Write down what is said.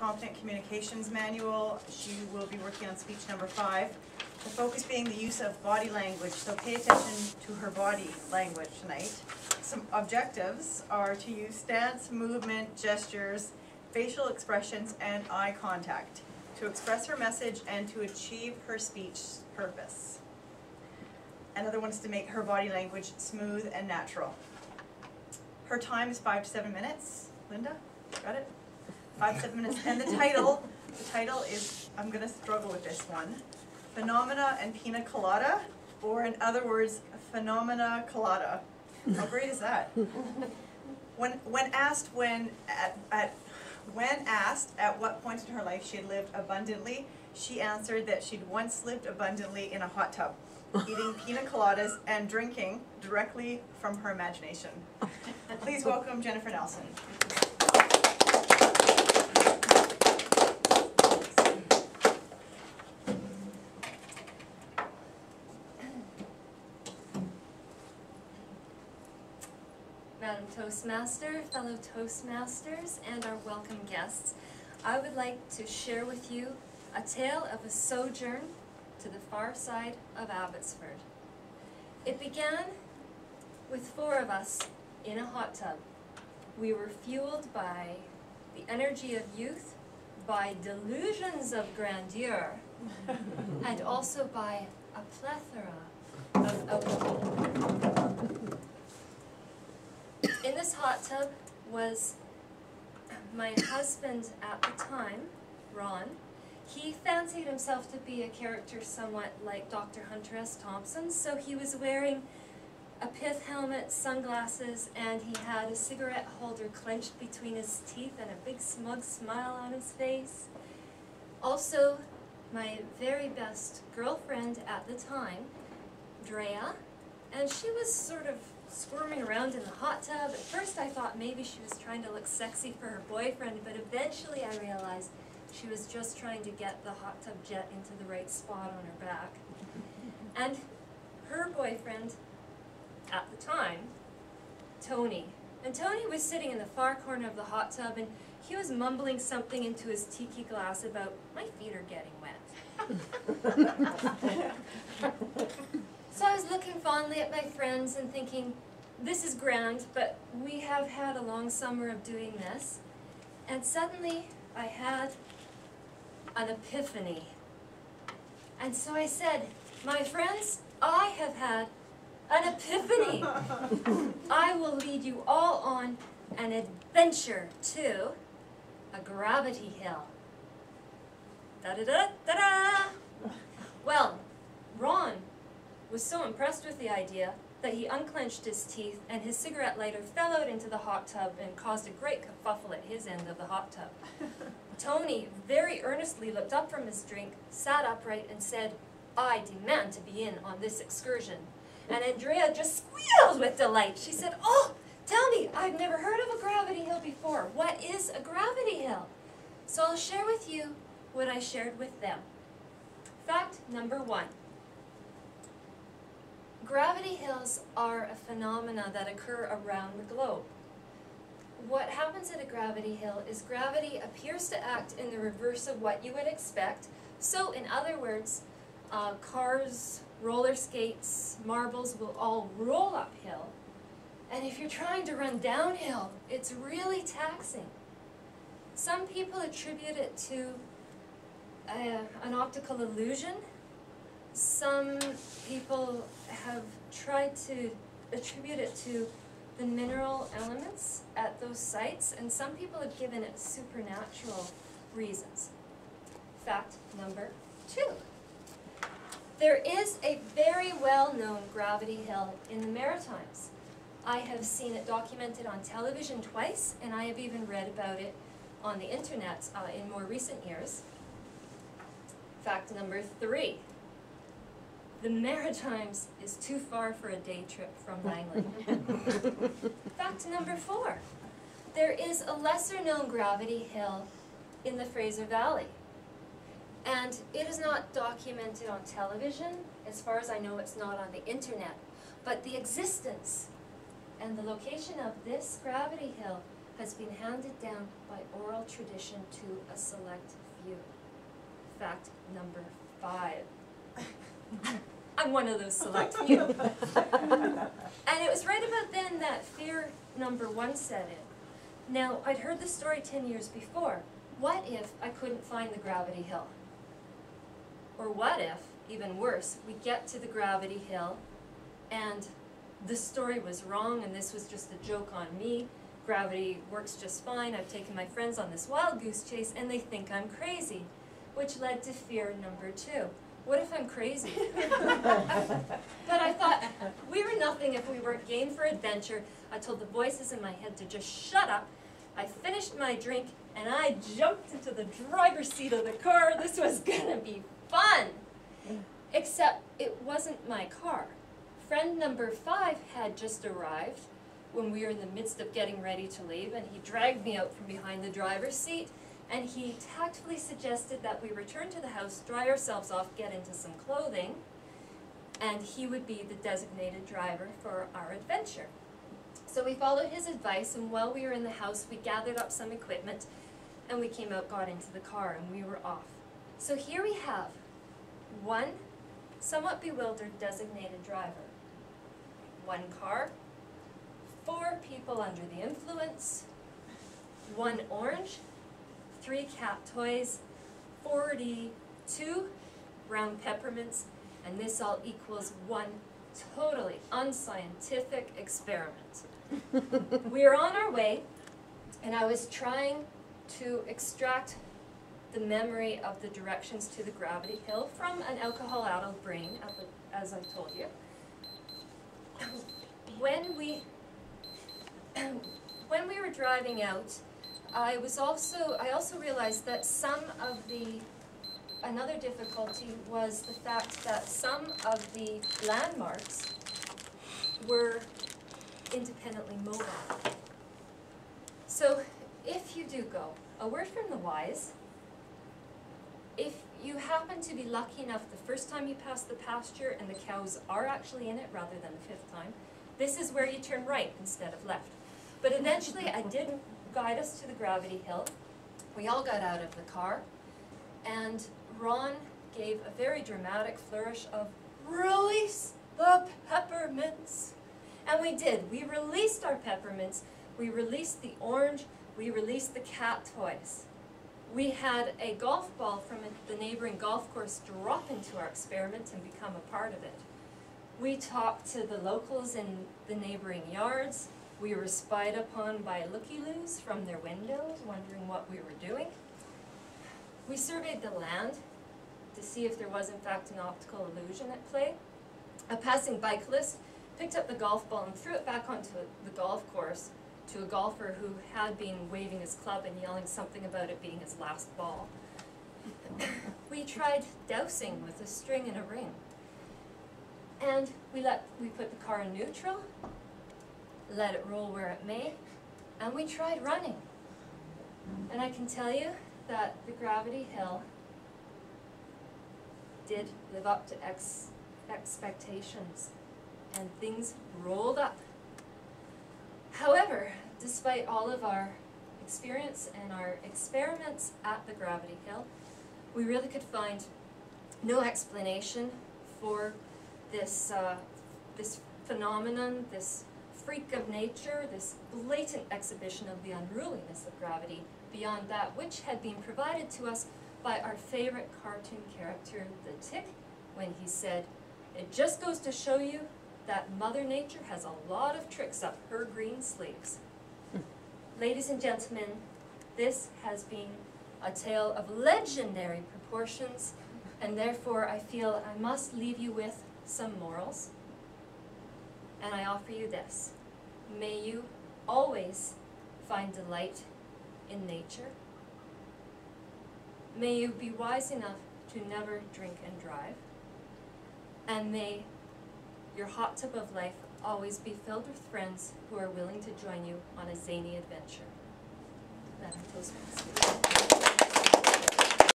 Competent Communications Manual. She will be working on speech number 5. The focus being the use of body language, so pay attention to her body language tonight. Some objectives are to use stance, movement, gestures, facial expressions, and eye contact to express her message and to achieve her speech purpose. Another one is to make her body language smooth and natural. Her time is 5 to 7 minutes. Linda, got it? 5 to 7 minutes. And the title is, I'm going to struggle with this one, Phenomena and Pina Colada, or in other words, Phenomena Colada. How great is that? When asked at what point in her life she had lived abundantly, she answered that she'd once lived abundantly in a hot tub, eating pina coladas and drinking directly from her imagination. Please welcome Jennifer Nelson. Madam Toastmaster, fellow Toastmasters, and our welcome guests, I would like to share with you a tale of a sojourn to the far side of Abbotsford. It began with 4 of us in a hot tub. We were fueled by the energy of youth, by delusions of grandeur, and also by a plethora of alcohol. In this hot tub was my husband at the time, Ron. He fancied himself to be a character somewhat like Dr. Hunter S. Thompson, so he was wearing a pith helmet, sunglasses, and he had a cigarette holder clenched between his teeth and a big smug smile on his face. Also, my very best girlfriend at the time, Drea, and she was sort of squirming around in the hot tub. At first I thought maybe she was trying to look sexy for her boyfriend, but eventually I realized she was just trying to get the hot tub jet into the right spot on her back. And her boyfriend at the time, Tony. And Tony was sitting in the far corner of the hot tub, and he was mumbling something into his tiki glass about, "My feet are getting wet." So I was looking fondly at my friends and thinking, this is grand, but we have had a long summer of doing this. And suddenly I had an epiphany. And so I said, my friends, I have had an epiphany. I will lead you all on an adventure to a gravity hill. Da-da-da-da-da! Well, Ron was so impressed with the idea that he unclenched his teeth and his cigarette lighter fell out into the hot tub and caused a great kerfuffle at his end of the hot tub. Tony very earnestly looked up from his drink, sat upright, and said, "I demand to be in on this excursion." And Andrea just squealed with delight. She said, "Oh, tell me, I've never heard of a gravity hill before. What is a gravity hill?" So I'll share with you what I shared with them. Fact number 1. Gravity hills are a phenomena that occur around the globe. What happens at a gravity hill is gravity appears to act in the reverse of what you would expect. So in other words, cars, roller skates, marbles will all roll uphill. And if you're trying to run downhill, it's really taxing. Some people attribute it to an optical illusion. Some people have tried to attribute it to the mineral elements at those sites, and some people have given it supernatural reasons. Fact number 2. There is a very well-known gravity hill in the Maritimes. I have seen it documented on television twice, and I have even read about it on the internet in more recent years. Fact number 3. The Maritimes is too far for a day trip from Langley. Fact number 4. There is a lesser-known gravity hill in the Fraser Valley. And it is not documented on television. As far as I know, it's not on the internet. But the existence and the location of this gravity hill has been handed down by oral tradition to a select few. Fact number 5. I'm one of those select few. And it was right about then that fear number 1 set in. Now, I'd heard the story 10 years before. What if I couldn't find the gravity hill? Or what if, even worse, we get to the gravity hill and the story was wrong and this was just a joke on me. Gravity works just fine. I've taken my friends on this wild goose chase and they think I'm crazy, which led to fear number 2. What if I'm crazy? But I thought, we were nothing if we weren't game for adventure. I told the voices in my head to just shut up. I finished my drink and I jumped into the driver's seat of the car. This was gonna be fun. Except it wasn't my car. Friend number 5 had just arrived when we were in the midst of getting ready to leave, and he dragged me out from behind the driver's seat, and he tactfully suggested that we return to the house, dry ourselves off, get into some clothing, and he would be the designated driver for our adventure. So we followed his advice, and while we were in the house, we gathered up some equipment, and we came out, got into the car, and we were off. So here we have one somewhat bewildered designated driver, 1 car, 4 people under the influence, 1 orange, 3 cat toys, 42 brown peppermints, and this all equals 1 totally unscientific experiment. We are on our way, and I was trying to extract the memory of the directions to the gravity hill from an alcohol-addled brain, as I told you. When we were driving out, I also realized that another difficulty was the fact that some of the landmarks were independently mobile. So if you do go, a word from the wise, if you happen to be lucky enough the first time you pass the pasture and the cows are actually in it rather than the 5th time, this is where you turn right instead of left. But eventually I did guide us to the gravity hill. We all got out of the car, and Ron gave a very dramatic flourish of, "Release the peppermints!" And we did. We released our peppermints, we released the orange, we released the cat toys. We had a golf ball from the neighboring golf course drop into our experiment and become a part of it. We talked to the locals in the neighboring yards. We were spied upon by looky-loos from their windows, wondering what we were doing. We surveyed the land to see if there was in fact an optical illusion at play. A passing bicyclist picked up the golf ball and threw it back onto the golf course to a golfer who had been waving his club and yelling something about it being his last ball. We tried dousing with a string and a ring. And we put the car in neutral, let it roll where it may, and we tried running. And I can tell you that the gravity hill did live up to expectations, and things rolled up. However, despite all of our experience and our experiments at the gravity hill, we really could find no explanation for this phenomenon, this freak of nature, this blatant exhibition of the unruliness of gravity, beyond that which had been provided to us by our favorite cartoon character, the Tick, when he said, "It just goes to show you that Mother Nature has a lot of tricks up her green sleeves." Ladies and gentlemen, this has been a tale of legendary proportions, and therefore I feel I must leave you with some morals. And I offer you this: may you always find delight in nature. May you be wise enough to never drink and drive. And may your hot tub of life always be filled with friends who are willing to join you on a zany adventure. Madam Toastmaster.